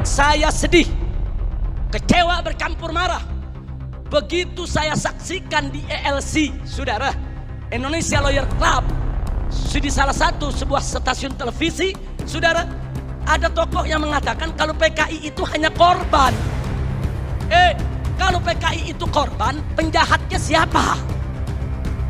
Saya sedih, kecewa bercampur marah begitu saya saksikan di ELC, saudara, Indonesia Lawyer Club, di salah satu sebuah stasiun televisi, saudara, ada tokoh yang mengatakan kalau PKI itu hanya korban. Kalau PKI itu korban, penjahatnya siapa?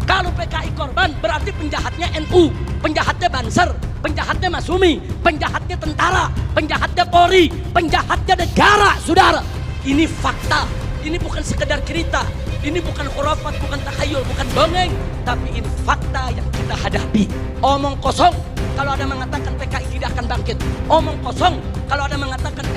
Kalau PKI korban, berarti penjahatnya NU, penjahatnya Banser, penjahatnya Masumi, penjahatnya tentara, penjahatnya Polri, penjahatnya negara, saudara. Ini fakta, ini bukan sekedar cerita, ini bukan khurafat, bukan takhayul, bukan dongeng, tapi ini fakta yang kita hadapi. Omong kosong kalau ada mengatakan PKI tidak akan bangkit. Omong kosong kalau ada mengatakan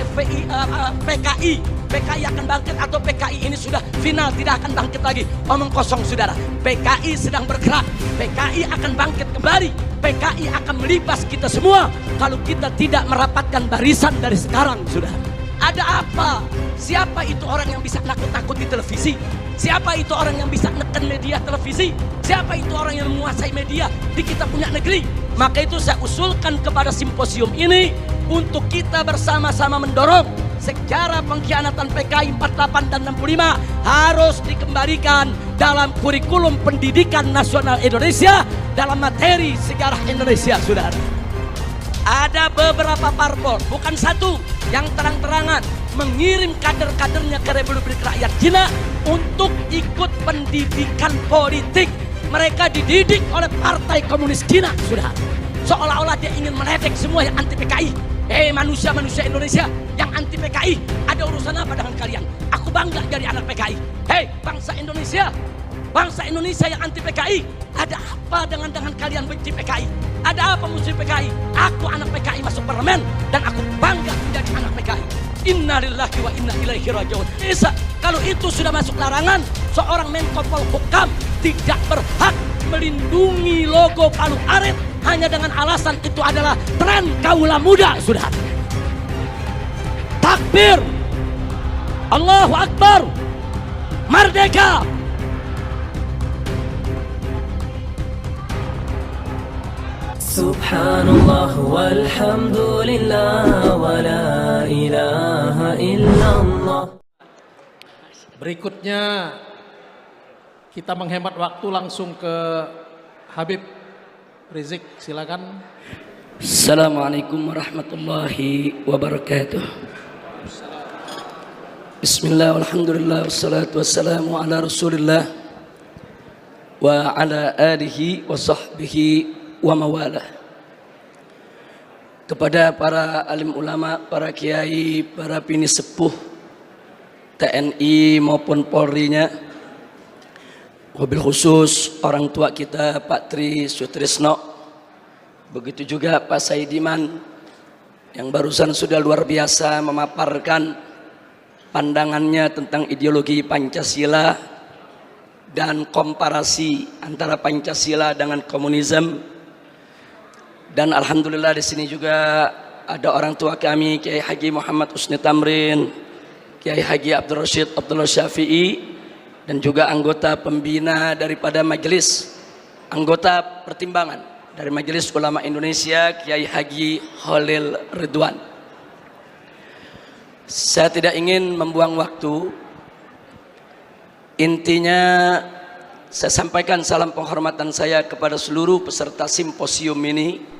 PKI akan bangkit atau PKI ini sudah final, tidak akan bangkit lagi. Omong kosong, saudara. PKI sedang bergerak, PKI akan bangkit kembali, PKI akan melibas kita semua kalau kita tidak merapatkan barisan dari sekarang, saudara. Ada apa? Siapa itu orang yang bisa nakut-nakut di televisi? Siapa itu orang yang bisa neken media televisi? Siapa itu orang yang menguasai media di kita punya negeri? Maka itu saya usulkan kepada simposium ini untuk kita bersama-sama mendorong sejarah pengkhianatan PKI 48 dan 65 harus dikembalikan dalam kurikulum pendidikan nasional Indonesia dalam materi sejarah Indonesia, saudara. Ada beberapa parpol, bukan satu, yang terang-terangan mengirim kader-kadernya ke Republik Rakyat Cina untuk ikut pendidikan politik. Mereka dididik oleh Partai Komunis Cina, saudara. Seolah-olah dia ingin meledek semua yang anti PKI. Manusia-manusia Indonesia yang anti PKI, ada urusan apa dengan kalian? Aku bangga jadi anak PKI. Bangsa Indonesia yang anti PKI, ada apa dengan kalian benci PKI? Ada apa musuh PKI? Aku anak PKI masuk parlemen dan aku bangga menjadi anak PKI. Innalillahi wa inna ilaihi raji'un. Kalau itu sudah masuk larangan, seorang Menko Polhukam tidak berhak melindungi logo Palu Arit hanya dengan alasan itu adalah tren kaula muda, sudah. Takbir, Allahu Akbar, merdeka. Subhanallah walhamdulillah wa la ilaha illallah. Berikutnya kita menghemat waktu langsung ke Habib Rizik, silakan. Assalamualaikum warahmatullahi wabarakatuh. Bismillah, alhamdulillah, wassalatu wassalamu ala rasulillah wa ala alihi wa sahbihi wa mawalah. Kepada para alim ulama, para kiai, para bini sepuh TNI maupun Polri-nya, wabil khusus orang tua kita Pak Tri Sutrisno, begitu juga Pak Saidiman yang barusan sudah luar biasa memaparkan pandangannya tentang ideologi Pancasila dan komparasi antara Pancasila dengan komunisme. Dan alhamdulillah di sini juga ada orang tua kami Kiai Haji Muhammad Husni Tamrin, Kiai Haji Abdul Rashid Abdullah Syafi'i, dan juga anggota pembina daripada majelis, anggota pertimbangan dari Majelis Ulama Indonesia Kiai Haji Khalil Ridwan. Saya tidak ingin membuang waktu. Intinya saya sampaikan salam penghormatan saya kepada seluruh peserta simposium ini,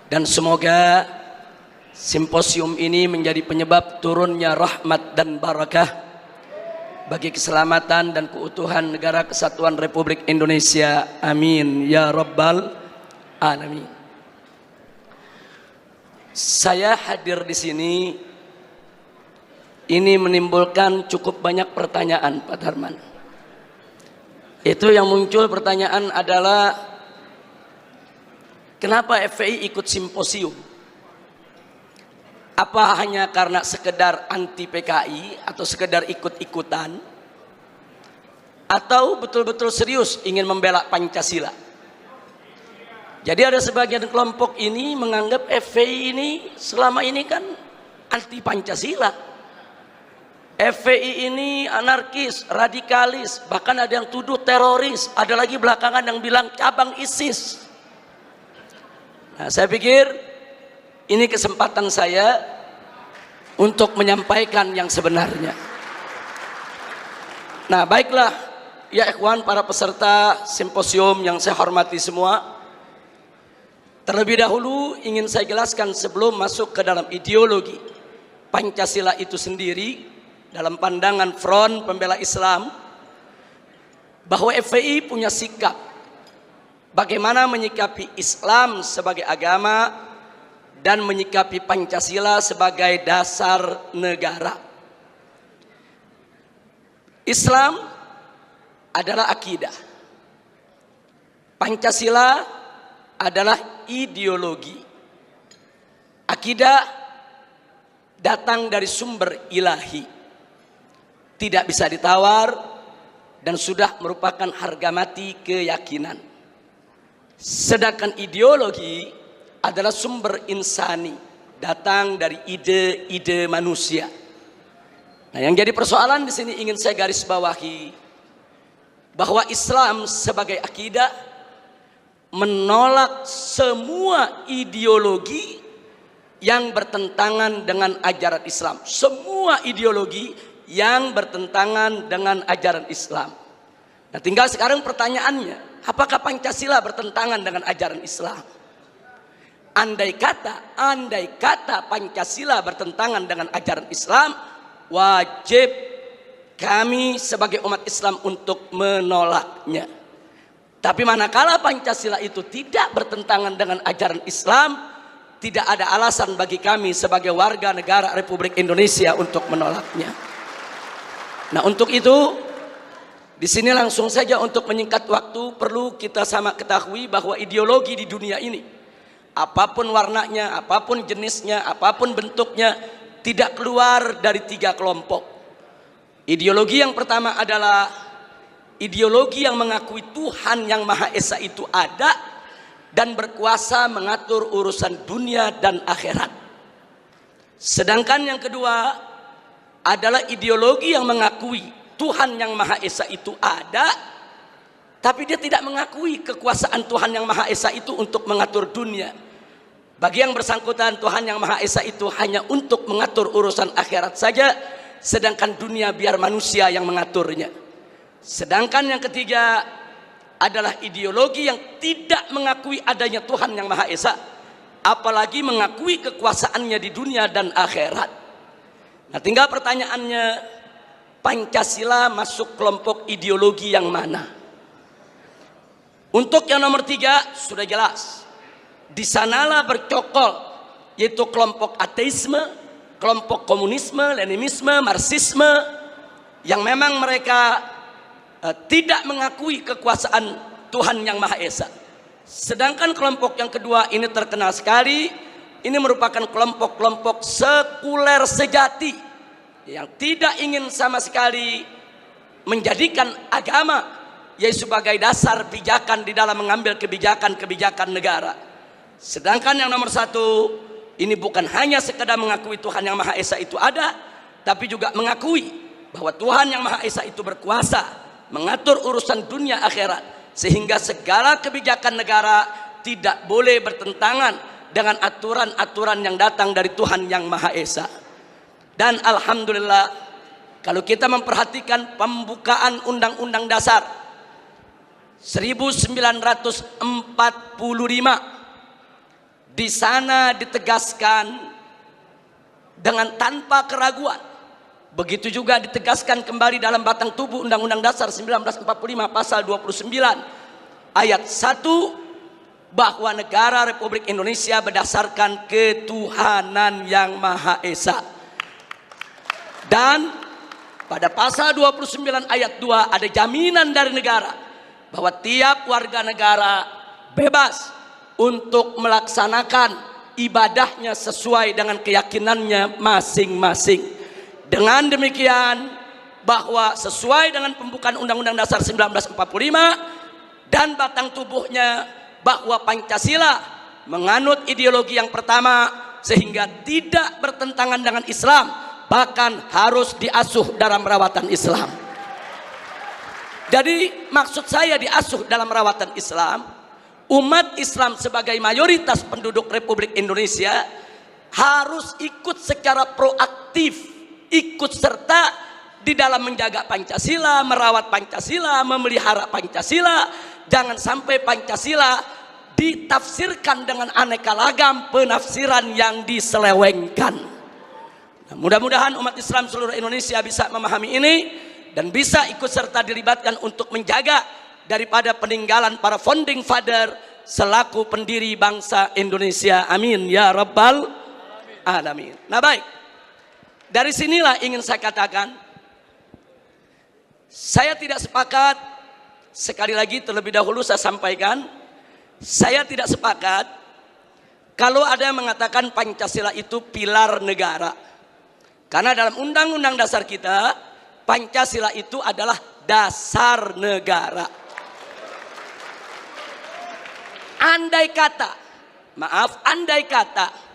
dan semoga simposium ini menjadi penyebab turunnya rahmat dan barakah bagi keselamatan dan keutuhan negara kesatuan Republik Indonesia. Amin ya rabbal alamin. Saya hadir di sini ini menimbulkan cukup banyak pertanyaan, Pak Darman. Itu yang muncul pertanyaan adalah kenapa FPI ikut simposium? Apa hanya karena sekedar anti PKI atau sekedar ikut-ikutan, atau betul-betul serius ingin membela Pancasila? Jadi ada sebagian kelompok ini menganggap FPI ini selama ini kan anti Pancasila. FPI ini anarkis, radikalis, bahkan ada yang tuduh teroris, ada lagi belakangan yang bilang cabang ISIS. Nah, saya pikir ini kesempatan saya untuk menyampaikan yang sebenarnya. Nah, baiklah ya ikhwan, para peserta simposium yang saya hormati semua. Terlebih dahulu ingin saya jelaskan sebelum masuk ke dalam ideologi Pancasila itu sendiri dalam pandangan Front Pembela Islam, bahwa FPI punya sikap bagaimana menyikapi Islam sebagai agama dan menyikapi Pancasila sebagai dasar negara. Islam adalah akidah, Pancasila adalah ideologi. Akidah datang dari sumber ilahi, tidak bisa ditawar dan sudah merupakan harga mati keyakinan. Sedangkan ideologi adalah sumber insani, datang dari ide-ide manusia. Nah, yang jadi persoalan di sini ingin saya garis bawahi bahwa Islam sebagai akidah menolak semua ideologi yang bertentangan dengan ajaran Islam. Semua ideologi yang bertentangan dengan ajaran Islam. Nah, tinggal sekarang pertanyaannya, apakah Pancasila bertentangan dengan ajaran Islam? Andai kata Pancasila bertentangan dengan ajaran Islam, wajib kami sebagai umat Islam untuk menolaknya. Tapi manakala Pancasila itu tidak bertentangan dengan ajaran Islam, tidak ada alasan bagi kami sebagai warga negara Republik Indonesia untuk menolaknya. Nah, untuk itu di sini langsung saja untuk menyingkat waktu, perlu kita sama ketahui bahwa ideologi di dunia ini, apapun warnanya, apapun jenisnya, apapun bentuknya, tidak keluar dari 3 kelompok. Ideologi yang pertama adalah ideologi yang mengakui Tuhan yang Maha Esa itu ada dan berkuasa mengatur urusan dunia dan akhirat. Sedangkan yang kedua adalah ideologi yang mengakui Tuhan yang Maha Esa itu ada, tapi dia tidak mengakui kekuasaan Tuhan yang Maha Esa itu untuk mengatur dunia. Bagi yang bersangkutan, Tuhan yang Maha Esa itu hanya untuk mengatur urusan akhirat saja, sedangkan dunia biar manusia yang mengaturnya. Sedangkan yang ketiga adalah ideologi yang tidak mengakui adanya Tuhan yang Maha Esa, apalagi mengakui kekuasaannya di dunia dan akhirat. Nah, tinggal pertanyaannya, Pancasila masuk kelompok ideologi yang mana? Untuk yang nomor 3 sudah jelas, di sanalah bercokol, yaitu kelompok ateisme, kelompok komunisme, leninisme, marxisme, yang memang mereka tidak mengakui kekuasaan Tuhan yang Maha Esa. Sedangkan kelompok yang kedua ini terkenal sekali, ini merupakan kelompok-kelompok sekuler sejati yang tidak ingin sama sekali menjadikan agama yaitu sebagai dasar pijakan di dalam mengambil kebijakan-kebijakan negara. Sedangkan yang nomor 1 ini bukan hanya sekedar mengakui Tuhan yang Maha Esa itu ada, tapi juga mengakui bahwa Tuhan yang Maha Esa itu berkuasa mengatur urusan dunia akhirat, sehingga segala kebijakan negara tidak boleh bertentangan dengan aturan-aturan yang datang dari Tuhan yang Maha Esa. Dan alhamdulillah, kalau kita memperhatikan pembukaan Undang-Undang Dasar 1945, di sana ditegaskan dengan tanpa keraguan. Begitu juga ditegaskan kembali dalam batang tubuh Undang-Undang Dasar 1945 pasal 29 ayat 1, bahwa negara Republik Indonesia berdasarkan ketuhanan yang Maha Esa. Dan pada pasal 29 ayat 2 ada jaminan dari negara bahwa tiap warga negara bebas untuk melaksanakan ibadahnya sesuai dengan keyakinannya masing-masing. Dengan demikian, bahwa sesuai dengan pembukaan Undang-Undang Dasar 1945 dan batang tubuhnya, bahwa Pancasila menganut ideologi yang pertama sehingga tidak bertentangan dengan Islam, bahkan harus diasuh dalam rawatan Islam. Jadi maksud saya diasuh dalam rawatan Islam, umat Islam sebagai mayoritas penduduk Republik Indonesia harus ikut secara proaktif aktif ikut serta di dalam menjaga Pancasila, merawat Pancasila, memelihara Pancasila. Jangan sampai Pancasila ditafsirkan dengan aneka ragam penafsiran yang diselewengkan. Nah, mudah-mudahan umat Islam seluruh Indonesia bisa memahami ini dan bisa ikut serta dilibatkan untuk menjaga daripada peninggalan para founding father selaku pendiri bangsa Indonesia. Amin ya rabbal alamin. Nah baik, dari sinilah ingin saya katakan, saya tidak sepakat, sekali lagi terlebih dahulu saya sampaikan, saya tidak sepakat kalau ada yang mengatakan Pancasila itu pilar negara. Karena dalam Undang-Undang Dasar kita, Pancasila itu adalah dasar negara. Andai kata, maaf, andai kata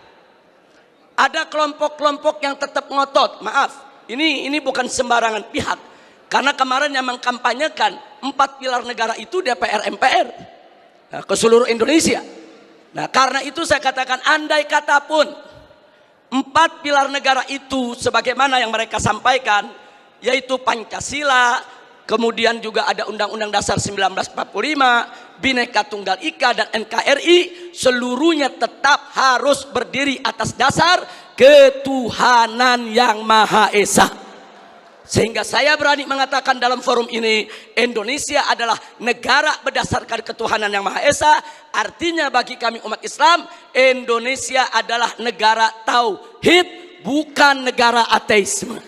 ada kelompok-kelompok yang tetap ngotot, maaf, ini bukan sembarangan pihak. Karena kemarin yang mengkampanyekan 4 pilar negara itu DPR MPR, nah, ke seluruh Indonesia. Nah karena itu saya katakan, andai kata pun 4 pilar negara itu sebagaimana yang mereka sampaikan, yaitu Pancasila, kemudian juga ada Undang-Undang Dasar 1945, Bhinneka Tunggal Ika dan NKRI, seluruhnya tetap harus berdiri atas dasar ketuhanan yang Maha Esa. Sehingga saya berani mengatakan dalam forum ini, Indonesia adalah negara berdasarkan ketuhanan yang Maha Esa. Artinya bagi kami umat Islam, Indonesia adalah negara tauhid, bukan negara ateisme.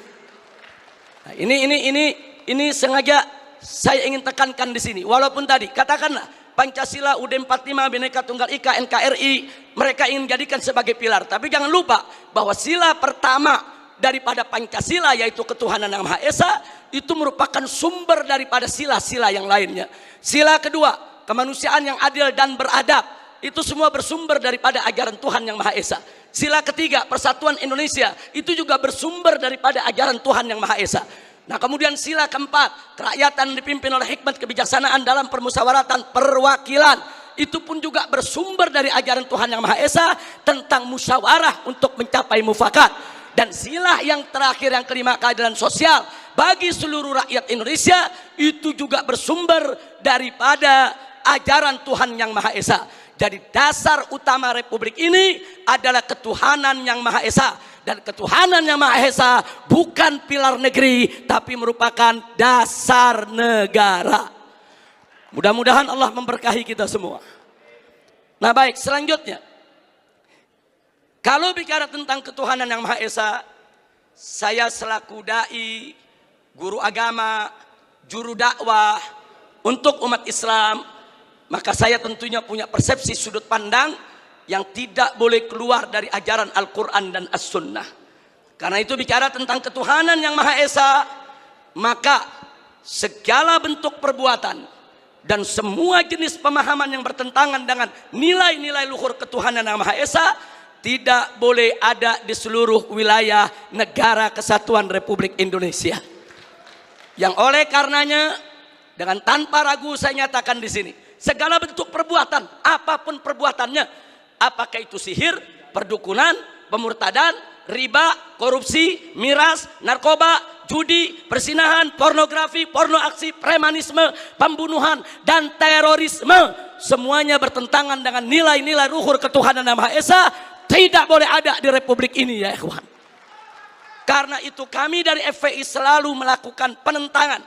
Nah, ini sengaja saya ingin tekankan di sini. Walaupun tadi katakanlah Pancasila, UUD 45, Bhinneka Tunggal Ika, NKRI mereka ingin jadikan sebagai pilar, tapi jangan lupa bahwa sila pertama daripada Pancasila yaitu ketuhanan yang Maha Esa itu merupakan sumber daripada sila-sila yang lainnya. Sila kedua, kemanusiaan yang adil dan beradab, itu semua bersumber daripada ajaran Tuhan yang Maha Esa. Sila ketiga, persatuan Indonesia, itu juga bersumber daripada ajaran Tuhan yang Maha Esa. Nah kemudian sila keempat, kerakyatan dipimpin oleh hikmat kebijaksanaan dalam permusyawaratan perwakilan, itu pun juga bersumber dari ajaran Tuhan yang Maha Esa tentang musyawarah untuk mencapai mufakat. Dan sila yang terakhir, yang kelima, keadilan sosial bagi seluruh rakyat Indonesia, itu juga bersumber daripada ajaran Tuhan yang Maha Esa. Jadi dasar utama Republik ini adalah ketuhanan yang Maha Esa. Dan ketuhanan yang Maha Esa bukan pilar negeri, tapi merupakan dasar negara. Mudah-mudahan Allah memberkahi kita semua. Nah baik, selanjutnya, kalau bicara tentang ketuhanan yang Maha Esa, saya selaku dai, guru agama, juru dakwah untuk umat Islam, maka saya tentunya punya persepsi sudut pandang yang tidak boleh keluar dari ajaran Al-Quran dan As-Sunnah. Karena itu bicara tentang ketuhanan yang Maha Esa, maka segala bentuk perbuatan dan semua jenis pemahaman yang bertentangan dengan nilai-nilai luhur ketuhanan yang Maha Esa tidak boleh ada di seluruh wilayah negara kesatuan Republik Indonesia. Yang oleh karenanya, dengan tanpa ragu saya nyatakan di sini, segala bentuk perbuatan, apapun perbuatannya, apakah itu sihir, perdukunan, pemurtadan, riba, korupsi, miras, narkoba, judi, persinahan, pornografi, porno aksi, premanisme, pembunuhan, dan terorisme, semuanya bertentangan dengan nilai-nilai luhur ketuhanan yang Maha Esa, tidak boleh ada di Republik ini ya ikhwan. Karena itu kami dari FPI selalu melakukan penentangan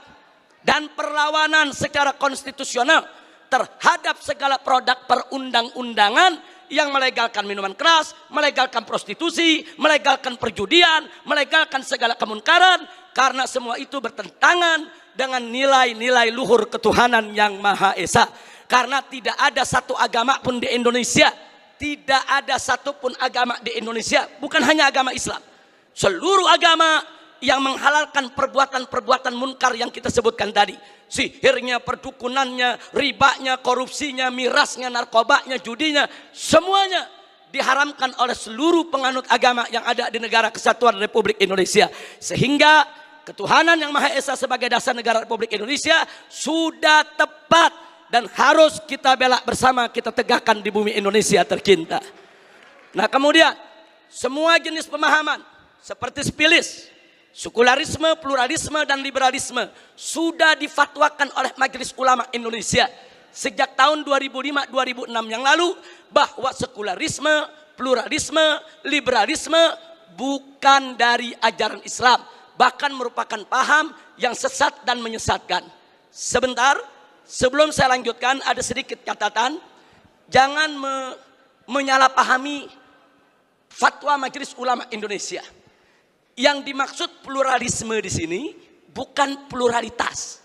dan perlawanan secara konstitusional terhadap segala produk perundang-undangan yang melegalkan minuman keras, melegalkan prostitusi, melegalkan perjudian, melegalkan segala kemunkaran. Karena semua itu bertentangan dengan nilai-nilai luhur ketuhanan yang Maha Esa. Karena tidak ada satu agama pun di Indonesia, tidak ada satupun agama di Indonesia, bukan hanya agama Islam, seluruh agama yang menghalalkan perbuatan-perbuatan munkar yang kita sebutkan tadi. Sihirnya, perdukunannya, ribanya, korupsinya, mirasnya, narkobanya, judinya, semuanya diharamkan oleh seluruh penganut agama yang ada di negara kesatuan Republik Indonesia. Sehingga ketuhanan yang Maha Esa sebagai dasar negara Republik Indonesia sudah tepat dan harus kita bela bersama, kita tegakkan di bumi Indonesia tercinta. Nah kemudian semua jenis pemahaman, seperti sipilis, sekularisme, pluralisme, dan liberalisme sudah difatwakan oleh Majelis Ulama Indonesia sejak tahun 2005-2006 yang lalu bahwa sekularisme, pluralisme, liberalisme bukan dari ajaran Islam, bahkan merupakan paham yang sesat dan menyesatkan. Sebentar, sebelum saya lanjutkan ada sedikit catatan, jangan menyalahpahami fatwa Majelis Ulama Indonesia. Yang dimaksud pluralisme di sini bukan pluralitas.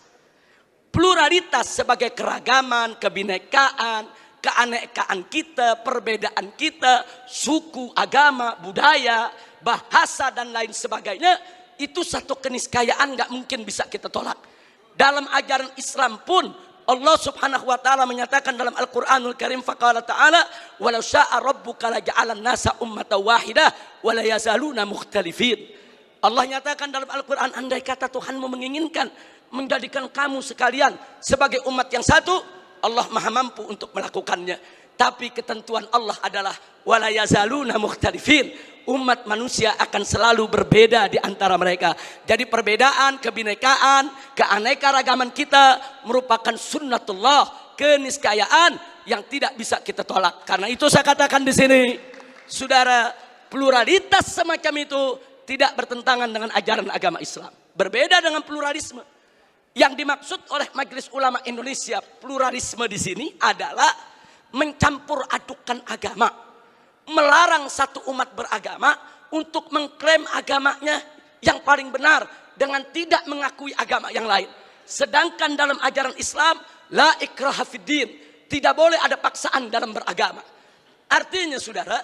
Pluralitas sebagai keragaman, kebinekaan, keanekaan kita, perbedaan kita, suku, agama, budaya, bahasa dan lain sebagainya, itu satu keniscayaan nggak mungkin bisa kita tolak. Dalam ajaran Islam pun Allah Subhanahu wa taala menyatakan dalam Al-Qur'anul Karim, faqala ta'ala walau syaa rabbuka laja'alan nasa ummatan wahidah wa la yazaluna mukhtalifin. Allah nyatakan dalam Al-Qur'an, andai kata Tuhanmu menginginkan menjadikan kamu sekalian sebagai umat yang satu, Allah Maha mampu untuk melakukannya. Tapi ketentuan Allah adalah wala yazaluna mukhtalifin. Umat manusia akan selalu berbeda di antara mereka. Jadi perbedaan, kebinekaan, keanekaragaman kita merupakan sunnatullah, keniscayaan yang tidak bisa kita tolak. Karena itu saya katakan di sini, saudara, pluralitas semacam itu tidak bertentangan dengan ajaran agama Islam. Berbeda dengan pluralisme. Yang dimaksud oleh Majelis Ulama Indonesia, pluralisme di sini adalah mencampur adukan agama, melarang satu umat beragama untuk mengklaim agamanya yang paling benar dengan tidak mengakui agama yang lain. Sedangkan dalam ajaran Islam, la ikraha fiddin, tidak boleh ada paksaan dalam beragama. Artinya saudara,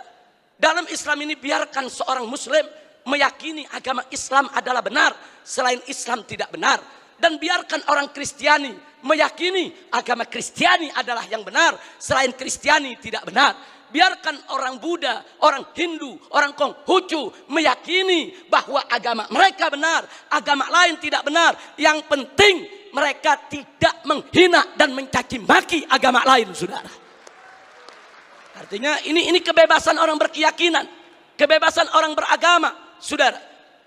dalam Islam ini biarkan seorang muslim meyakini agama Islam adalah benar, selain Islam tidak benar. Dan biarkan orang Kristiani meyakini agama Kristiani adalah yang benar, selain Kristiani tidak benar. Biarkan orang Buddha, orang Hindu, orang Konghucu meyakini bahwa agama mereka benar, agama lain tidak benar. Yang penting mereka tidak menghina dan mencaci maki agama lain, saudara. Artinya ini kebebasan orang berkeyakinan, kebebasan orang beragama, saudara.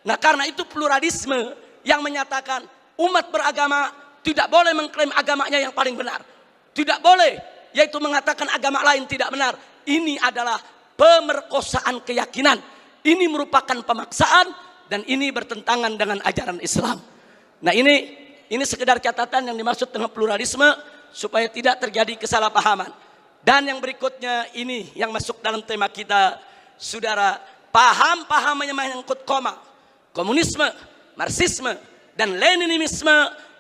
Nah karena itu pluralisme yang menyatakan umat beragama tidak boleh mengklaim agamanya yang paling benar. Tidak boleh, yaitu mengatakan agama lain tidak benar. Ini adalah pemerkosaan keyakinan. Ini merupakan pemaksaan dan ini bertentangan dengan ajaran Islam. Nah ini sekedar catatan yang dimaksud dengan pluralisme supaya tidak terjadi kesalahpahaman. Dan yang berikutnya ini yang masuk dalam tema kita, saudara, paham-paham yang menyangkut komunisme, marxisme, dan leninisme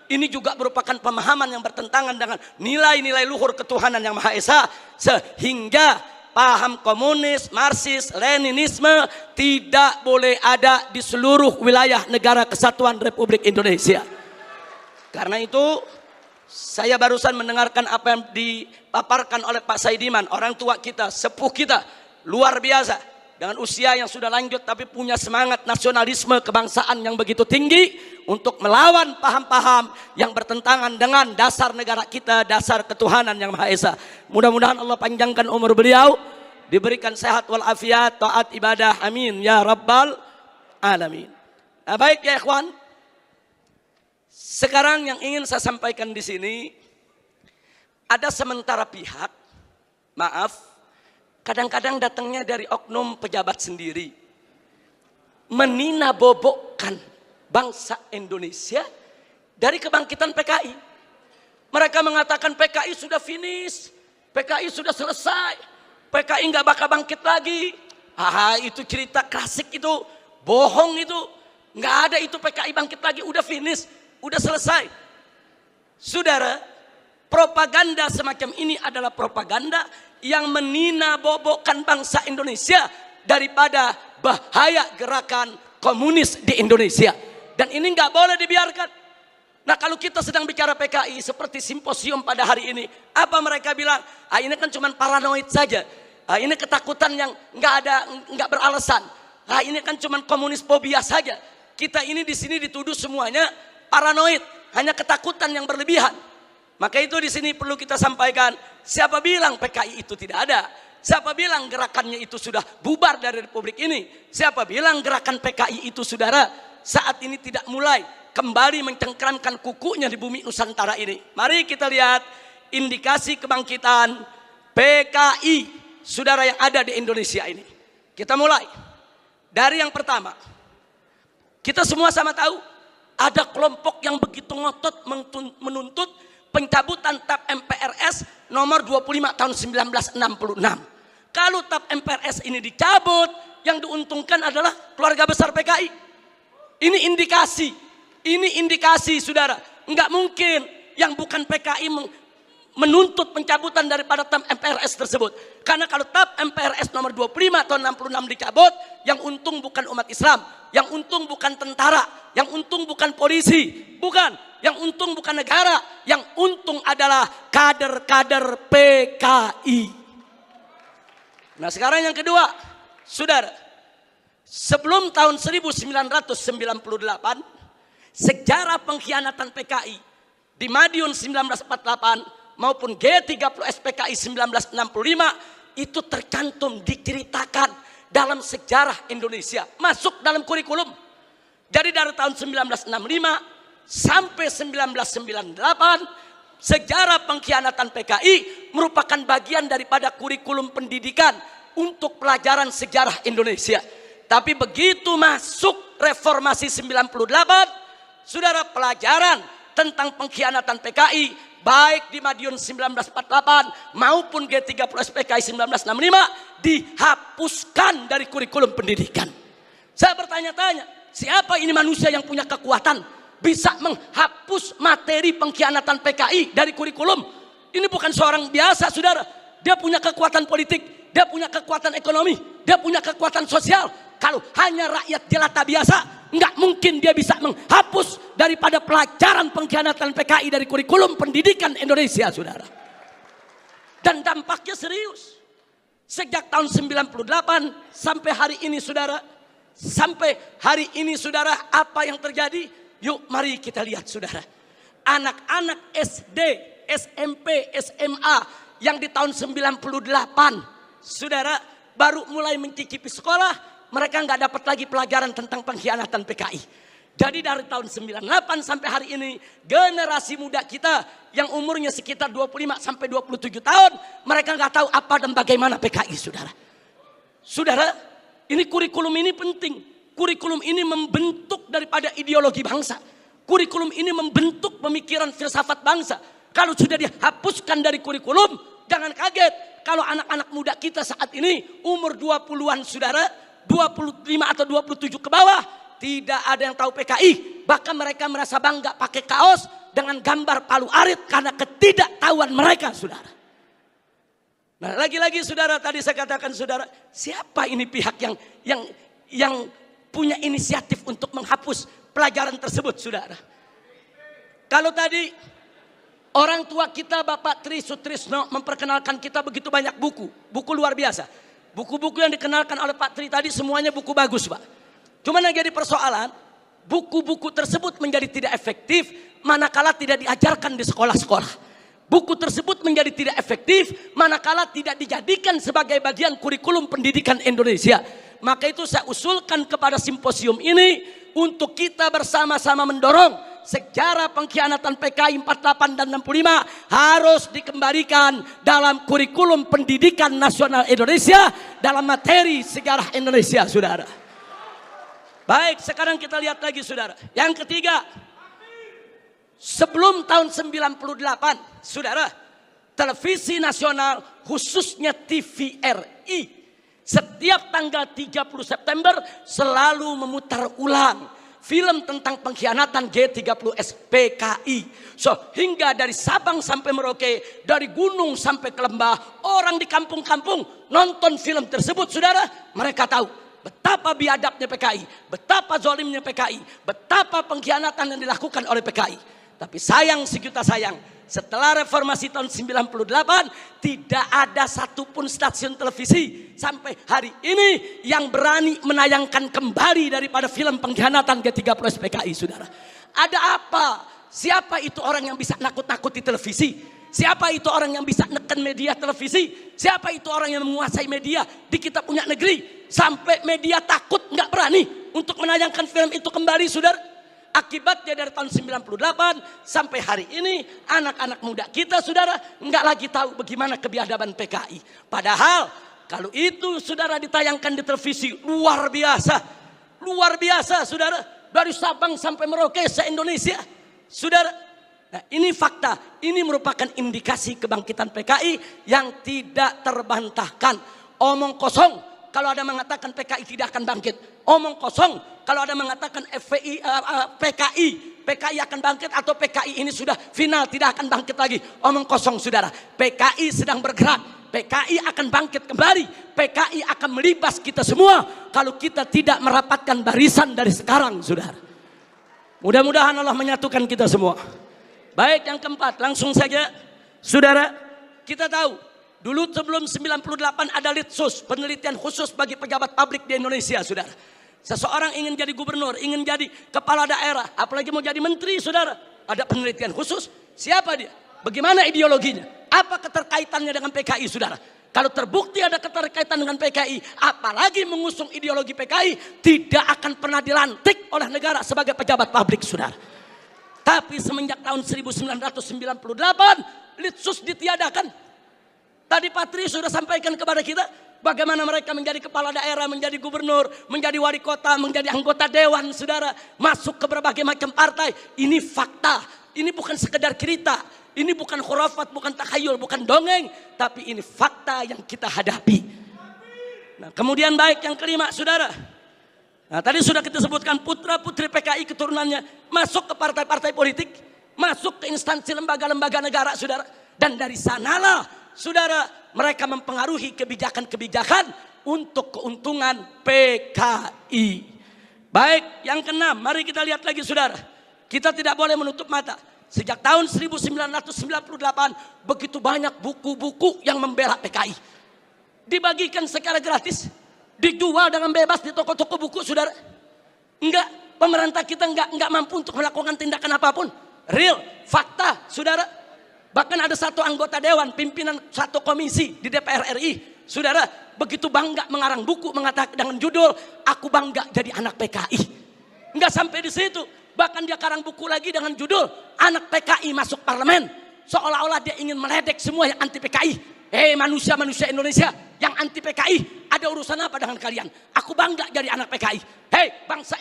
ini juga merupakan pemahaman yang bertentangan dengan nilai-nilai luhur ketuhanan yang Maha Esa, sehingga paham komunis, marxis, leninisme tidak boleh ada di seluruh wilayah negara kesatuan Republik Indonesia. Karena itu saya barusan mendengarkan apa yang dipaparkan oleh Pak Saidiman, orang tua kita, sepuh kita, luar biasa. Dengan usia yang sudah lanjut tapi punya semangat nasionalisme kebangsaan yang begitu tinggi untuk melawan paham-paham yang bertentangan dengan dasar negara kita, dasar ketuhanan yang Maha Esa. Mudah-mudahan Allah panjangkan umur beliau, diberikan sehat walafiat, taat ibadah, amin ya rabbal alamin. Nah, baik ya ikhwan, sekarang yang ingin saya sampaikan di sini, ada sementara pihak, maaf, kadang-kadang datangnya dari oknum pejabat sendiri, menina-bobokkan bangsa Indonesia dari kebangkitan PKI. Mereka mengatakan PKI sudah finish, PKI sudah selesai, PKI nggak bakal bangkit lagi. Itu cerita klasik itu, bohong itu, nggak ada itu PKI bangkit lagi, udah finish, udah selesai. Saudara, propaganda semacam ini adalah propaganda yang menina-bobokkan bangsa Indonesia daripada bahaya gerakan komunis di Indonesia. Dan ini nggak boleh dibiarkan. Nah kalau kita sedang bicara PKI seperti simposium pada hari ini, apa mereka bilang? Ini kan cuma paranoid saja. Ini ketakutan yang nggak beralasan. Ini kan cuma komunis fobia saja. Kita ini di sini dituduh semuanya paranoid, hanya ketakutan yang berlebihan. Maka itu di sini perlu kita sampaikan, siapa bilang PKI itu tidak ada? Siapa bilang gerakannya itu sudah bubar dari Republik ini? Siapa bilang gerakan PKI itu saudara saat ini tidak mulai kembali mencengkramkan kukunya di bumi Nusantara ini? Mari kita lihat indikasi kebangkitan PKI saudara yang ada di Indonesia ini. Kita mulai dari yang pertama. Kita semua sama tahu ada kelompok yang begitu ngotot menuntut pencabutan TAP MPRS nomor 25 tahun 1966. Kalau TAP MPRS ini dicabut, yang diuntungkan adalah keluarga besar PKI. Ini indikasi saudara. Enggak mungkin yang bukan PKI menuntut pencabutan daripada TAP MPRS tersebut. Karena kalau TAP MPRS nomor 25 tahun 66 dicabut, yang untung bukan umat Islam, yang untung bukan tentara, yang untung bukan polisi, bukan, yang untung bukan negara, yang untung adalah kader-kader PKI. Nah sekarang yang kedua, saudara, sebelum tahun 1998, sejarah pengkhianatan PKI di Madiun 1948 maupun G30S PKI 1965 itu tercantum, diceritakan dalam sejarah Indonesia, masuk dalam kurikulum. Jadi dari tahun 1965 sampai 1998, sejarah pengkhianatan PKI merupakan bagian daripada kurikulum pendidikan untuk pelajaran sejarah Indonesia. Tapi begitu masuk reformasi 98, saudara, pelajaran tentang pengkhianatan PKI baik di Madiun 1948 maupun G30S PKI 1965 dihapuskan dari kurikulum pendidikan. Saya bertanya-tanya, siapa ini manusia yang punya kekuatan bisa menghapus materi pengkhianatan PKI dari kurikulum? Ini bukan seorang biasa, saudara. Dia punya kekuatan politik, dia punya kekuatan ekonomi, dia punya kekuatan sosial. Kalau hanya rakyat jelata biasa, nggak mungkin dia bisa menghapus daripada pelajaran pengkhianatan PKI dari kurikulum pendidikan Indonesia, saudara. Dan dampaknya serius. Sejak tahun 98 sampai hari ini, saudara. Sampai hari ini, saudara, apa yang terjadi? Yuk mari kita lihat, saudara. Anak-anak SD, SMP, SMA yang di tahun 98, saudara, baru mulai mencicipi sekolah, mereka nggak dapat lagi pelajaran tentang pengkhianatan PKI. Jadi dari tahun 98 sampai hari ini, generasi muda kita yang umurnya sekitar 25 sampai 27 tahun, mereka nggak tahu apa dan bagaimana PKI, saudara. Saudara, ini kurikulum ini penting. Kurikulum ini membentuk daripada ideologi bangsa. Kurikulum ini membentuk pemikiran filsafat bangsa. Kalau sudah dihapuskan dari kurikulum, jangan kaget kalau anak-anak muda kita saat ini umur 20-an, saudara, 25 atau 27 ke bawah, tidak ada yang tahu PKI. Bahkan mereka merasa bangga pakai kaos dengan gambar Palu Arit karena ketidaktahuan mereka, saudara. Nah, lagi-lagi, saudara, tadi saya katakan, saudara, siapa ini pihak yang punya inisiatif untuk menghapus pelajaran tersebut, saudara? Kalau tadi orang tua kita Bapak Tri Sutrisno memperkenalkan kita begitu banyak buku luar biasa. Buku-buku yang dikenalkan oleh Pak Tri tadi semuanya buku bagus, Pak. Cuma yang jadi persoalan, buku-buku tersebut menjadi tidak efektif manakala tidak diajarkan di sekolah-sekolah. Buku tersebut menjadi tidak efektif manakala tidak dijadikan sebagai bagian kurikulum pendidikan Indonesia. Maka itu saya usulkan kepada simposium ini untuk kita bersama-sama mendorong sejarah pengkhianatan PKI 48 dan 65 harus dikembalikan dalam kurikulum pendidikan nasional Indonesia dalam materi sejarah Indonesia, saudara. Baik, sekarang kita lihat lagi, saudara. Yang ketiga, sebelum tahun 98, saudara, televisi nasional khususnya TVRI setiap tanggal 30 September selalu memutar ulang film tentang pengkhianatan G30S PKI. Hingga dari Sabang sampai Merauke, dari gunung sampai ke lembah, orang di kampung-kampung nonton film tersebut, saudara. Mereka tahu betapa biadabnya PKI, betapa zalimnya PKI, betapa pengkhianatan yang dilakukan oleh PKI. Tapi sayang sejuta sayang, setelah reformasi tahun 98 tidak ada satupun stasiun televisi sampai hari ini yang berani menayangkan kembali daripada film pengkhianatan G30S PKI, saudara. Ada apa? Siapa itu orang yang bisa nakut-nakuti televisi? Siapa itu orang yang bisa neken media televisi? Siapa itu orang yang menguasai media di kita punya negeri? Sampai media takut nggak berani untuk menayangkan film itu kembali, saudara. Akibatnya dari tahun 98 sampai hari ini anak-anak muda kita, saudara, nggak lagi tahu bagaimana kebiadaban PKI. Padahal kalau itu, saudara, ditayangkan di televisi, luar biasa. Luar biasa, saudara. Dari Sabang sampai Merauke se-Indonesia. Saudara, nah ini fakta. Ini merupakan indikasi kebangkitan PKI yang tidak terbantahkan. Omong kosong kalau ada mengatakan PKI tidak akan bangkit. Omong kosong kalau ada mengatakan PKI akan bangkit atau PKI ini sudah final, tidak akan bangkit lagi. Omong kosong, saudara. PKI sedang bergerak. PKI akan bangkit kembali. PKI akan melibas kita semua kalau kita tidak merapatkan barisan dari sekarang, saudara. Mudah-mudahan Allah menyatukan kita semua. Baik, yang keempat, langsung saja, saudara. Kita tahu dulu sebelum 98 ada Litsus, penelitian khusus bagi pejabat publik di Indonesia, saudara. Seseorang ingin jadi gubernur, ingin jadi kepala daerah, apalagi mau jadi menteri, saudara. Ada penelitian khusus. Siapa dia? Bagaimana ideologinya? Apa keterkaitannya dengan PKI, saudara? Kalau terbukti ada keterkaitan dengan PKI, apalagi mengusung ideologi PKI, tidak akan pernah dilantik oleh negara sebagai pejabat publik, saudara. Tapi semenjak tahun 1998, Litsus ditiadakan. Tadi Patri sudah sampaikan kepada kita, bagaimana mereka menjadi kepala daerah, menjadi gubernur, menjadi wali kota, menjadi anggota dewan, saudara. Masuk ke berbagai macam partai. Ini fakta, ini bukan sekedar cerita. Ini bukan khurafat, bukan takhayul, bukan dongeng. Tapi ini fakta yang kita hadapi. Nah, kemudian baik yang kelima, saudara. Nah, tadi sudah kita sebutkan putra putri PKI keturunannya masuk ke partai-partai politik. Masuk ke instansi lembaga-lembaga negara, saudara. Dan dari sanalah, saudara, mereka mempengaruhi kebijakan-kebijakan untuk keuntungan PKI. Baik, yang keenam, mari kita lihat lagi, saudara. Kita tidak boleh menutup mata. Sejak tahun 1998 begitu banyak buku-buku yang membela PKI. Dibagikan secara gratis, dijual dengan bebas di toko-toko buku, saudara. Enggak, pemerintah kita enggak mampu untuk melakukan tindakan apapun. Real, fakta, saudara. Bahkan ada satu anggota dewan, pimpinan satu komisi di DPR RI, saudara, begitu bangga mengarang buku mengatakan dengan judul "Aku Bangga Jadi Anak PKI". Enggak sampai di situ. Bahkan dia karang buku lagi dengan judul "Anak PKI Masuk Parlemen". Seolah-olah dia ingin meledek semua yang anti PKI. Manusia-manusia Indonesia yang anti PKI, ada urusan apa dengan kalian? Aku bangga jadi anak PKI. Bangsa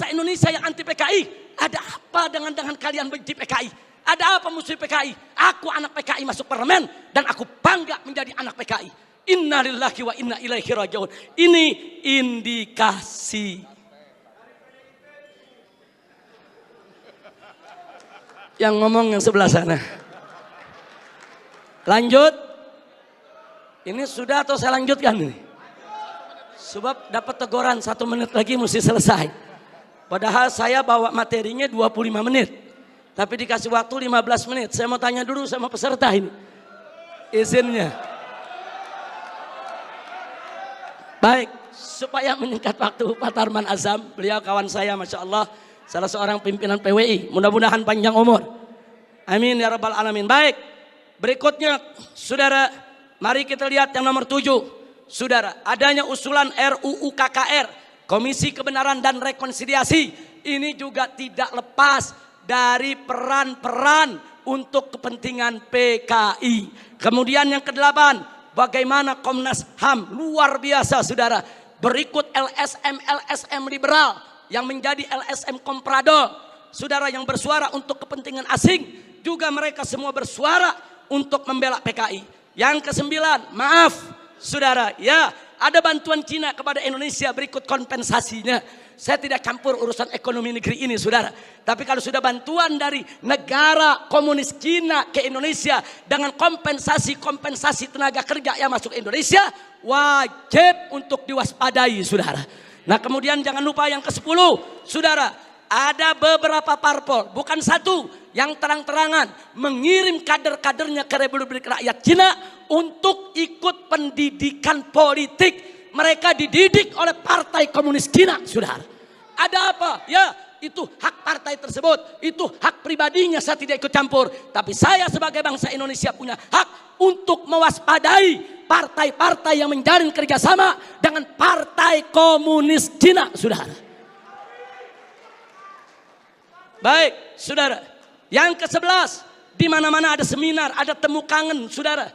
Indonesia yang anti PKI, ada apa dengan kalian benci PKI? Ada apa musuh PKI? Aku anak PKI masuk parlemen dan aku bangga menjadi anak PKI. Innalillahi wa inna ilaihi rajiun. Ini indikasi. Yang ngomong yang sebelah sana. Lanjut. Ini sudah atau saya lanjutkan ini? Sebab dapat teguran 1 menit lagi mesti selesai. Padahal saya bawa materinya 25 menit. Tapi dikasih waktu 15 menit. Saya mau tanya dulu sama peserta ini. Izinnya. Baik. Supaya menyingkat waktu, Pak Tarman Azam. Beliau kawan saya, Masya Allah. Salah seorang pimpinan PWI. Mudah-mudahan panjang umur. Amin ya rabbal alamin. Baik. Berikutnya, saudara. Mari kita lihat yang nomor 7. Saudara, adanya usulan RUU KKR. Komisi Kebenaran dan Rekonsiliasi. Ini juga tidak lepas dari peran-peran untuk kepentingan PKI. Kemudian yang ke-8, bagaimana Komnas HAM, luar biasa, saudara. Berikut LSM liberal yang menjadi LSM komprador, saudara, yang bersuara untuk kepentingan asing. Juga mereka semua bersuara untuk membela PKI. Yang ke-9, maaf saudara, ya ada bantuan Cina kepada Indonesia, berikut kompensasinya. Saya tidak campur urusan ekonomi negeri ini, saudara. Tapi kalau sudah bantuan dari negara komunis Cina ke Indonesia dengan kompensasi tenaga kerja yang masuk Indonesia, wajib untuk diwaspadai, saudara. Nah, kemudian jangan lupa yang ke-10, saudara. Ada beberapa parpol, bukan satu, yang terang-terangan mengirim kader-kadernya ke Republik Rakyat Cina untuk ikut pendidikan politik. Mereka dididik oleh Partai Komunis Cina, saudara. Ada apa? Ya, itu hak partai tersebut, itu hak pribadinya, saya tidak ikut campur. Tapi saya sebagai bangsa Indonesia punya hak untuk mewaspadai partai-partai yang menjalin kerjasama dengan partai komunis Cina, saudara. Baik, saudara. Yang ke-11, di mana-mana ada seminar, ada temu kangen, saudara.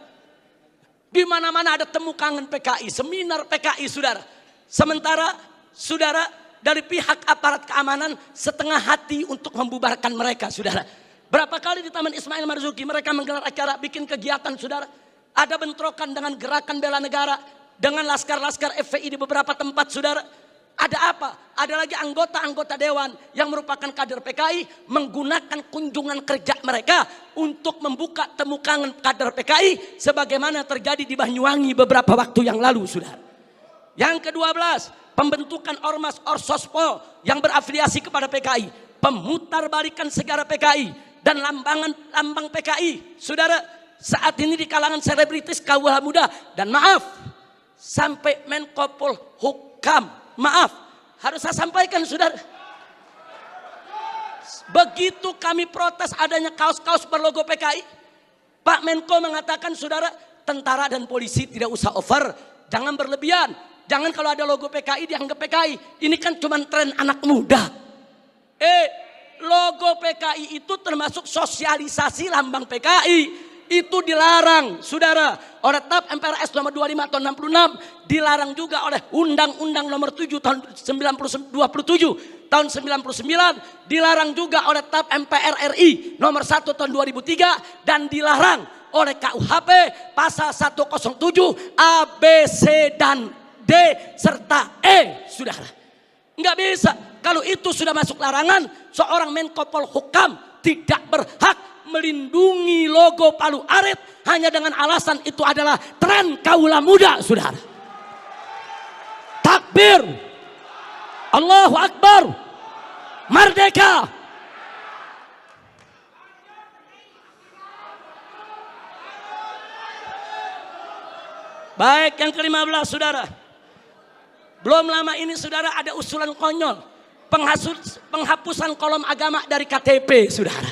Di mana-mana ada temu kangen PKI, seminar PKI, saudara. Sementara, saudara, dari pihak aparat keamanan setengah hati untuk membubarkan mereka, saudara. Berapa kali di Taman Ismail Marzuki mereka menggelar acara, bikin kegiatan, saudara. Ada bentrokan dengan gerakan bela negara, dengan laskar-laskar FPI di beberapa tempat, saudara. Ada apa? Ada lagi anggota-anggota dewan yang merupakan kader PKI menggunakan kunjungan kerja mereka untuk membuka temu kangen kader PKI sebagaimana terjadi di Banyuwangi beberapa waktu yang lalu, saudara. Yang ke-12, pembentukan Ormas Orsospol yang berafiliasi kepada PKI, pemutarbalikan sejarah PKI dan lambang PKI, saudara. Saat ini di kalangan selebritis kaum muda, dan maaf, sampai Menko Polhukam, maaf, harus saya sampaikan, saudara. Begitu kami protes adanya kaos-kaos berlogo PKI, Pak Menko mengatakan, saudara, tentara dan polisi tidak usah over, jangan berlebihan. Jangan kalau ada logo PKI dianggap PKI. Ini kan cuma tren anak muda. Logo PKI itu termasuk sosialisasi lambang PKI. Itu dilarang, saudara, oleh TAP MPRS nomor 25 tahun 66, dilarang juga oleh Undang-Undang nomor 7 tahun 27 tahun 99, dilarang juga oleh TAP MPR RI nomor 1 tahun 2003, dan dilarang oleh KUHP pasal 107 A, B, C, dan D serta E, saudara. Enggak bisa, kalau itu sudah masuk larangan, seorang Menko Polhukam tidak berhak melindungi logo Palu Arit hanya dengan alasan itu adalah tren kaula muda, saudara. Takbir, Allahu Akbar, merdeka. Baik, yang ke-15, saudara. Belum lama ini, saudara, ada usulan konyol penghapusan kolom agama dari KTP, saudara.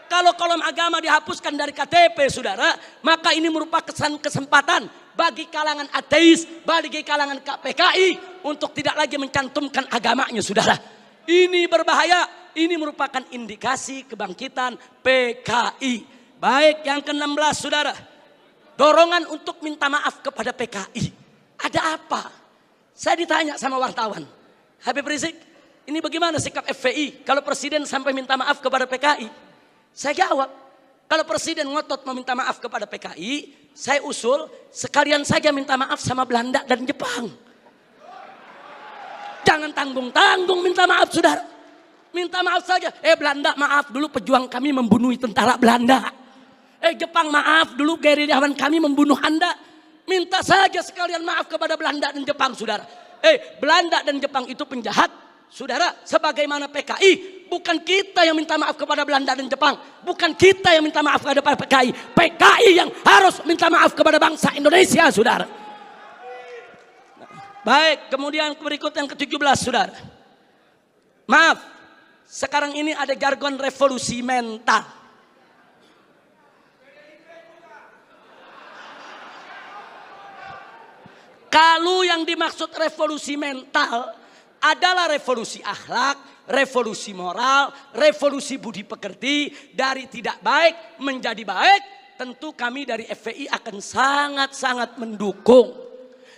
Kalau kolom agama dihapuskan dari KTP, saudara, maka ini merupakan kesempatan bagi kalangan ateis, bagi kalangan PKI untuk tidak lagi mencantumkan agamanya, saudara. Ini berbahaya, ini merupakan indikasi kebangkitan PKI. Baik, yang ke-16, saudara. Dorongan untuk minta maaf kepada PKI. Ada apa? Saya ditanya sama wartawan, Habib Rizik, ini bagaimana sikap FPI kalau presiden sampai minta maaf kepada PKI? Saya jawab, kalau presiden ngotot meminta maaf kepada PKI, saya usul sekalian saja minta maaf sama Belanda dan Jepang. Jangan tanggung-tanggung minta maaf, saudara. Minta maaf saja. Belanda, maaf dulu pejuang kami membunuh tentara Belanda. Jepang, maaf dulu gerilyawan kami membunuh Anda. Minta saja sekalian maaf kepada Belanda dan Jepang, saudara. Belanda dan Jepang itu penjahat, saudara. Sebagaimana PKI, bukan kita yang minta maaf kepada Belanda dan Jepang. Bukan kita yang minta maaf kepada PKI. PKI yang harus minta maaf kepada bangsa Indonesia, saudara. Baik, kemudian berikut yang ke-17, saudara. Maaf, sekarang ini ada jargon revolusi mental. Kalau yang dimaksud revolusi mental adalah revolusi akhlak, revolusi moral, revolusi budi pekerti, dari tidak baik menjadi baik, tentu kami dari FPI akan sangat-sangat mendukung.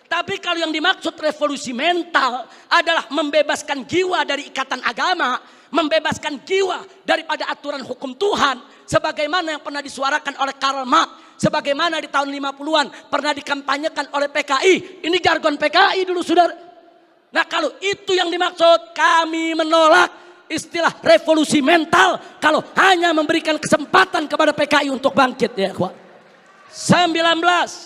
Tapi kalau yang dimaksud revolusi mental adalah membebaskan jiwa dari ikatan agama, membebaskan jiwa daripada aturan hukum Tuhan, sebagaimana yang pernah disuarakan oleh Karl Marx, sebagaimana di tahun 50-an pernah dikampanyekan oleh PKI. Ini jargon PKI dulu, saudara. Nah, kalau itu yang dimaksud, kami menolak istilah revolusi mental kalau hanya memberikan kesempatan kepada PKI untuk bangkit, ya kawan. 19,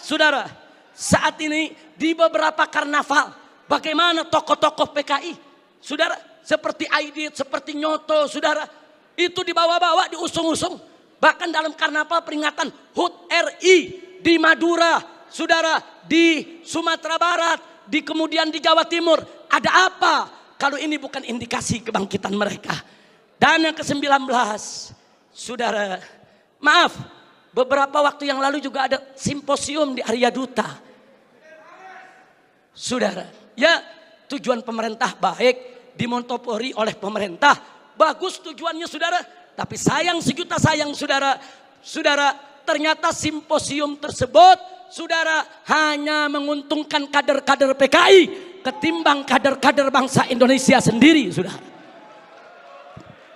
saudara, saat ini di beberapa karnaval, bagaimana tokoh-tokoh PKI, saudara, seperti Aidit, seperti Nyoto, saudara, itu dibawa-bawa, diusung-usung. Bahkan dalam karnaval peringatan HUT RI di Madura, saudara, di Sumatera Barat, kemudian di Jawa Timur. Ada apa? kalau ini bukan indikasi kebangkitan mereka? Dan yang ke-19, saudara, maaf, beberapa waktu yang lalu juga ada simposium di Arya Duta. Saudara, ya tujuan pemerintah baik, dimonopoli oleh pemerintah, bagus tujuannya saudara. Tapi sayang sejuta sayang saudara, ternyata simposium tersebut saudara hanya menguntungkan kader-kader PKI ketimbang kader-kader bangsa Indonesia sendiri saudara.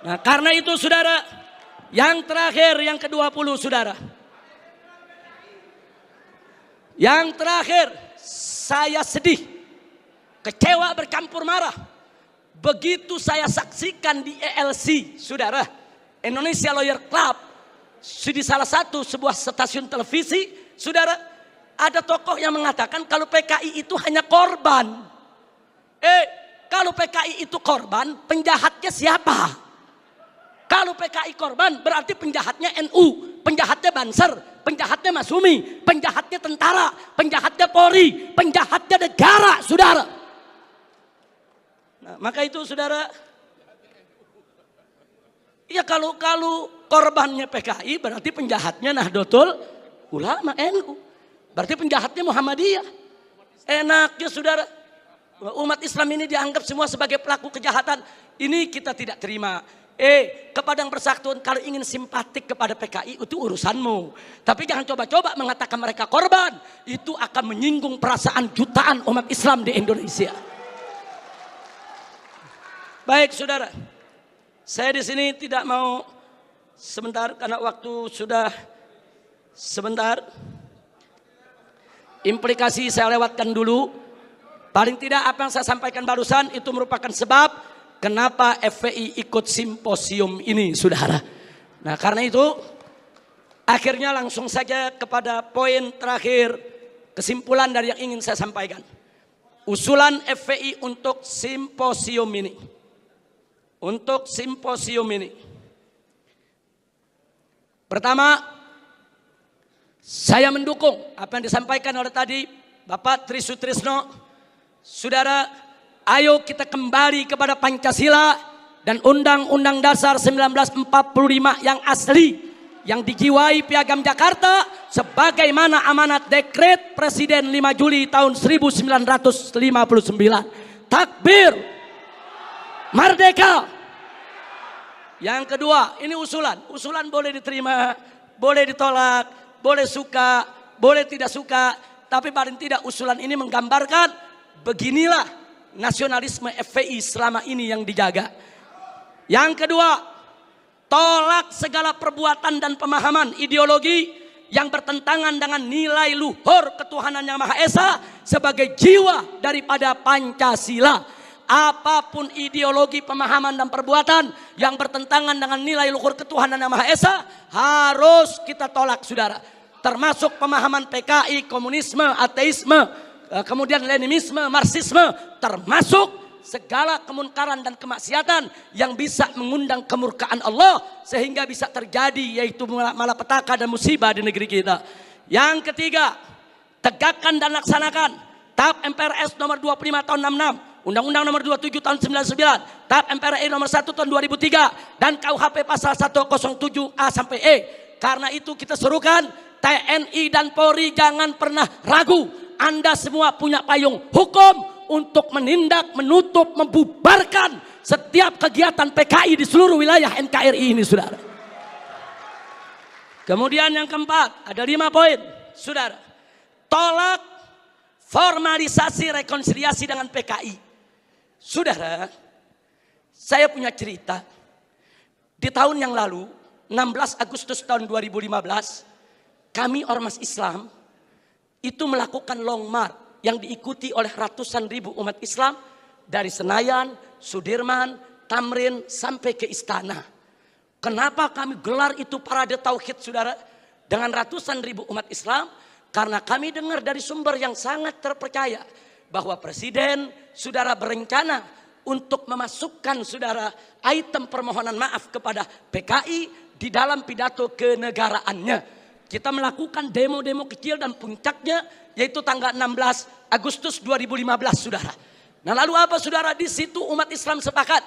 Nah karena itu saudara, yang terakhir yang ke-20 saudara. Yang terakhir, saya sedih, kecewa bercampur marah. Begitu saya saksikan di ELC saudara, Indonesia Lawyer Club, di salah satu sebuah stasiun televisi, saudara, ada tokoh yang mengatakan kalau PKI itu hanya korban. Kalau PKI itu korban, penjahatnya siapa? Kalau PKI korban, berarti penjahatnya NU, penjahatnya Banser, penjahatnya Masumi, penjahatnya tentara, penjahatnya Polri, penjahatnya negara, saudara. Nah, maka itu saudara, ya kalau korbannya PKI berarti penjahatnya Nahdlatul Ulama NU. Berarti penjahatnya Muhammadiyah. Enaknya saudara, umat Islam ini dianggap semua sebagai pelaku kejahatan. Ini kita tidak terima. Kepada yang bersangkutan kalau ingin simpatik kepada PKI itu urusanmu. Tapi jangan coba-coba mengatakan mereka korban. Itu akan menyinggung perasaan jutaan umat Islam di Indonesia. Baik saudara, saya di sini tidak mau sebentar karena waktu sudah sebentar. Implikasi saya lewatkan dulu. Paling tidak apa yang saya sampaikan barusan itu merupakan sebab kenapa FPI ikut simposium ini saudara. Nah karena itu akhirnya langsung saja kepada poin terakhir, kesimpulan dari yang ingin saya sampaikan. Usulan FPI untuk simposium ini. Untuk simposium ini. Pertama, saya mendukung apa yang disampaikan oleh tadi Bapak Tri Sutrisno. Saudara, ayo kita kembali kepada Pancasila dan Undang-Undang Dasar 1945 yang asli, yang dijiwai Piagam Jakarta sebagaimana amanat dekret Presiden 5 Juli tahun 1959. Takbir, merdeka. Yang kedua, ini usulan boleh diterima, boleh ditolak, boleh suka, boleh tidak suka, tapi paling tidak usulan ini menggambarkan beginilah nasionalisme FPI selama ini yang dijaga. Yang kedua, tolak segala perbuatan dan pemahaman ideologi yang bertentangan dengan nilai luhur ketuhanan yang Maha Esa sebagai jiwa daripada Pancasila. Apapun ideologi, pemahaman dan perbuatan yang bertentangan dengan nilai luhur ketuhanan yang Maha Esa harus kita tolak saudara. Termasuk pemahaman PKI, komunisme, ateisme, kemudian Leninisme, Marxisme, termasuk segala kemunkaran dan kemaksiatan yang bisa mengundang kemurkaan Allah sehingga bisa terjadi yaitu malapetaka dan musibah di negeri kita. Yang ketiga, tegakkan dan laksanakan TAP MPRS nomor 25 tahun 66, Undang-Undang nomor 27 tahun 99, TAP MPRI nomor 1 tahun 2003 dan KUHP pasal 107A sampai E. Karena itu kita serukan TNI dan Polri jangan pernah ragu. Anda semua punya payung hukum untuk menindak, menutup, membubarkan setiap kegiatan PKI di seluruh wilayah NKRI ini saudara. Kemudian yang keempat, ada 5 poin saudara. Tolak formalisasi rekonsiliasi dengan PKI. Saudara, saya punya cerita. Di tahun yang lalu, 16 Agustus tahun 2015, kami Ormas Islam itu melakukan long march yang diikuti oleh ratusan ribu umat Islam dari Senayan, Sudirman, Tamrin sampai ke Istana. Kenapa kami gelar itu parade tauhid saudara dengan ratusan ribu umat Islam? Karena kami dengar dari sumber yang sangat terpercaya bahwa Presiden saudara berencana untuk memasukkan saudara item permohonan maaf kepada PKI di dalam pidato kenegaraannya. Kita melakukan demo-demo kecil dan puncaknya yaitu tanggal 16 Agustus 2015 saudara. Nah lalu apa saudara? Di situ umat Islam sepakat.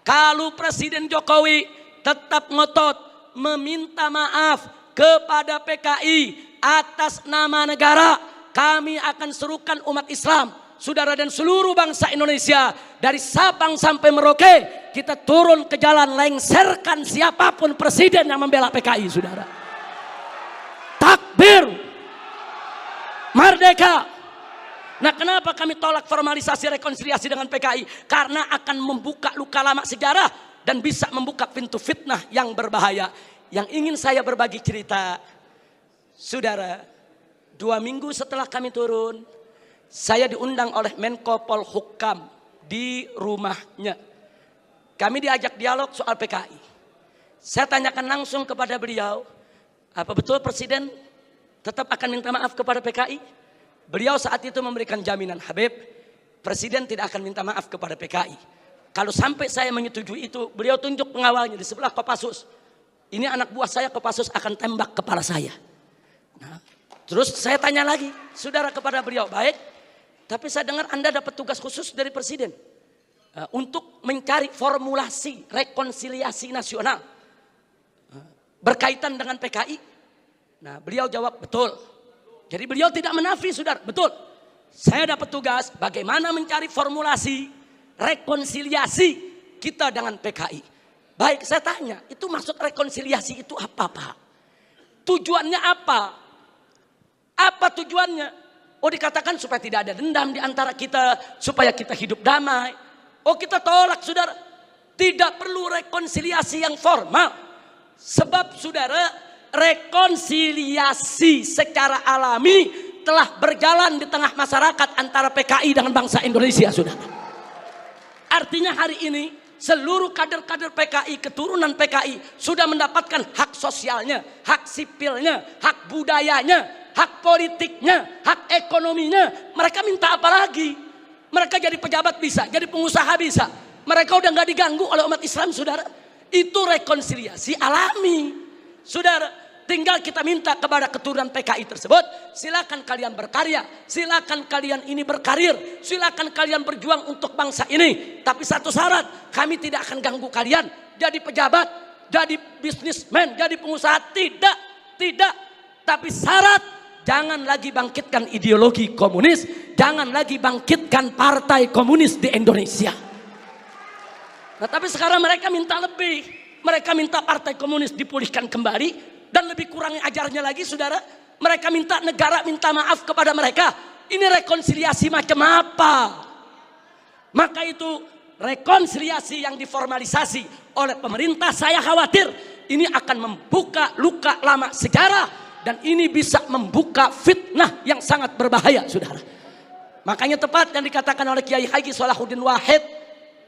Kalau Presiden Jokowi tetap ngotot meminta maaf kepada PKI atas nama negara, kami akan serukan umat Islam, saudara, dan seluruh bangsa Indonesia dari Sabang sampai Merauke, kita turun ke jalan, lengserkan siapapun presiden yang membela PKI, saudara. Takbir, merdeka. Nah kenapa kami tolak formalisasi rekonsiliasi dengan PKI? Karena akan membuka luka lama sejarah dan bisa membuka pintu fitnah yang berbahaya. Yang ingin saya berbagi cerita, saudara, 2 minggu setelah kami turun, saya diundang oleh Menko Polhukam di rumahnya. Kami diajak dialog soal PKI. Saya tanyakan langsung kepada beliau, apa betul Presiden tetap akan minta maaf kepada PKI? Beliau saat itu memberikan jaminan, Habib, Presiden tidak akan minta maaf kepada PKI. Kalau sampai saya menyetujui itu, beliau tunjuk pengawalnya di sebelah Kopassus. Ini anak buah saya, Kopassus akan tembak kepala saya. Nah, terus saya tanya lagi, saudara, kepada beliau, baik, tapi saya dengar Anda dapat tugas khusus dari Presiden untuk mencari formulasi rekonsiliasi nasional berkaitan dengan PKI. Nah, beliau jawab, betul. Jadi beliau tidak menafi, saudara, betul. Saya dapat tugas bagaimana mencari formulasi rekonsiliasi kita dengan PKI. Baik, saya tanya, itu maksud rekonsiliasi itu apa, Pak? Tujuannya apa? Apa tujuannya? Oh, dikatakan supaya tidak ada dendam di antara kita, supaya kita hidup damai. Oh, kita tolak, saudara. Tidak perlu rekonsiliasi yang formal. Sebab, saudara, rekonsiliasi secara alami telah berjalan di tengah masyarakat antara PKI dengan bangsa Indonesia, saudara. Artinya hari ini seluruh kader-kader PKI, keturunan PKI sudah mendapatkan hak sosialnya, hak sipilnya, hak budayanya, hak politiknya, hak ekonominya. Mereka minta apa lagi? Mereka jadi pejabat bisa, jadi pengusaha bisa. Mereka udah nggak diganggu oleh umat Islam, saudara. Itu rekonsiliasi alami, saudara. Tinggal kita minta kepada keturunan PKI tersebut, silakan kalian berkarya, silakan kalian ini berkarir, silakan kalian berjuang untuk bangsa ini. Tapi satu syarat, kami tidak akan ganggu kalian jadi pejabat, jadi bisnismen, jadi pengusaha. Tidak. Tapi syarat, jangan lagi bangkitkan ideologi komunis, jangan lagi bangkitkan partai komunis di Indonesia. Nah, tapi sekarang mereka minta lebih, mereka minta partai komunis dipulihkan kembali. Dan lebih kurang ajarnya lagi, saudara, mereka minta negara minta maaf kepada mereka. Ini rekonsiliasi macam apa? Maka itu rekonsiliasi yang diformalisasi oleh pemerintah, saya khawatir ini akan membuka luka lama sejarah. Dan ini bisa membuka fitnah yang sangat berbahaya, saudara. Makanya tepat yang dikatakan oleh Kiai Haji Salahuddin Wahid,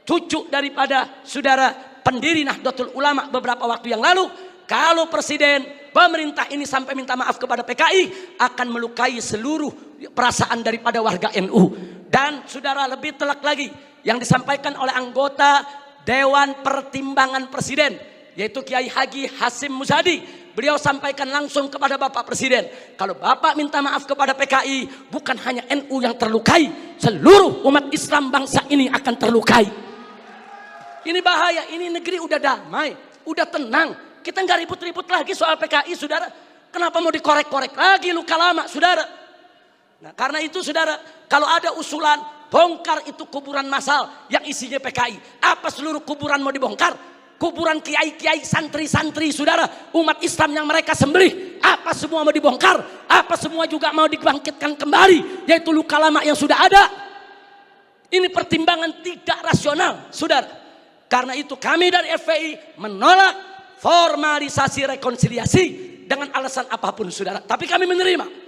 cucu daripada saudara pendiri Nahdlatul Ulama beberapa waktu yang lalu, kalau presiden, pemerintah ini sampai minta maaf kepada PKI, akan melukai seluruh perasaan daripada warga NU. Dan saudara, lebih telak lagi yang disampaikan oleh anggota Dewan Pertimbangan Presiden, yaitu Kiai Haji Hasim Muzadi. Beliau sampaikan langsung kepada Bapak Presiden, kalau Bapak minta maaf kepada PKI, bukan hanya NU yang terlukai, seluruh umat Islam bangsa ini akan terlukai. Ini bahaya, ini negeri udah damai, udah tenang. Kita nggak ribut-ribut lagi soal PKI, saudara. Kenapa mau dikorek-korek lagi luka lama, saudara? Nah, karena itu, saudara, kalau ada usulan bongkar itu kuburan massal yang isinya PKI, apa seluruh kuburan mau dibongkar? Kuburan kiai-kiai, santri-santri, saudara, umat Islam yang mereka sembelih, apa semua mau dibongkar? Apa semua juga mau dibangkitkan kembali? Yaitu luka lama yang sudah ada. Ini pertimbangan tidak rasional, saudara. Karena itu kami dari FPI menolak formalisasi rekonsiliasi dengan alasan apapun, saudara. Tapi kami menerima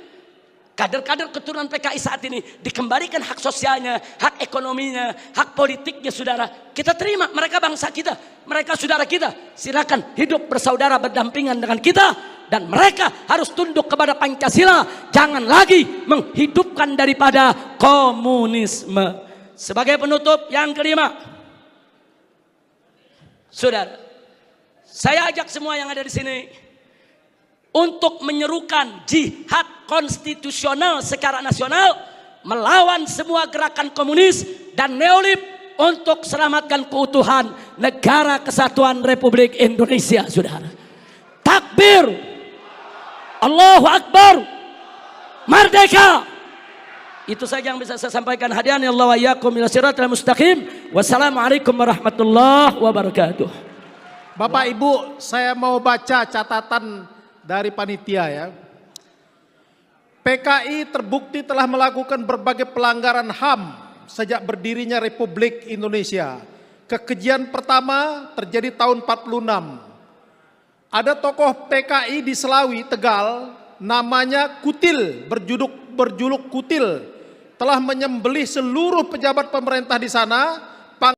kader-kader keturunan PKI saat ini dikembalikan hak sosialnya, hak ekonominya, hak politiknya, saudara. Kita terima, mereka bangsa kita, mereka saudara kita. Silakan hidup bersaudara berdampingan dengan kita, dan mereka harus tunduk kepada Pancasila. Jangan lagi menghidupkan daripada komunisme. Sebagai penutup yang kelima, saudara, saya ajak semua yang ada di sini untuk menyerukan jihad konstitusional secara nasional melawan semua gerakan komunis dan neolib untuk selamatkan keutuhan negara kesatuan Republik Indonesia, saudara. Takbir, Allahu Akbar, merdeka. Itu saja yang bisa saya sampaikan. Hadiahnya Allah wa iyyakum ila siratal mustaqim. Wassalamualaikum warahmatullahi wabarakatuh. Bapak Ibu, saya mau baca catatan dari panitia ya. PKI terbukti telah melakukan berbagai pelanggaran HAM sejak berdirinya Republik Indonesia. Kekejian pertama terjadi tahun 46. Ada tokoh PKI di Selawi, Tegal, namanya Kutil, berjuluk Kutil, telah menyembelih seluruh pejabat pemerintah di sana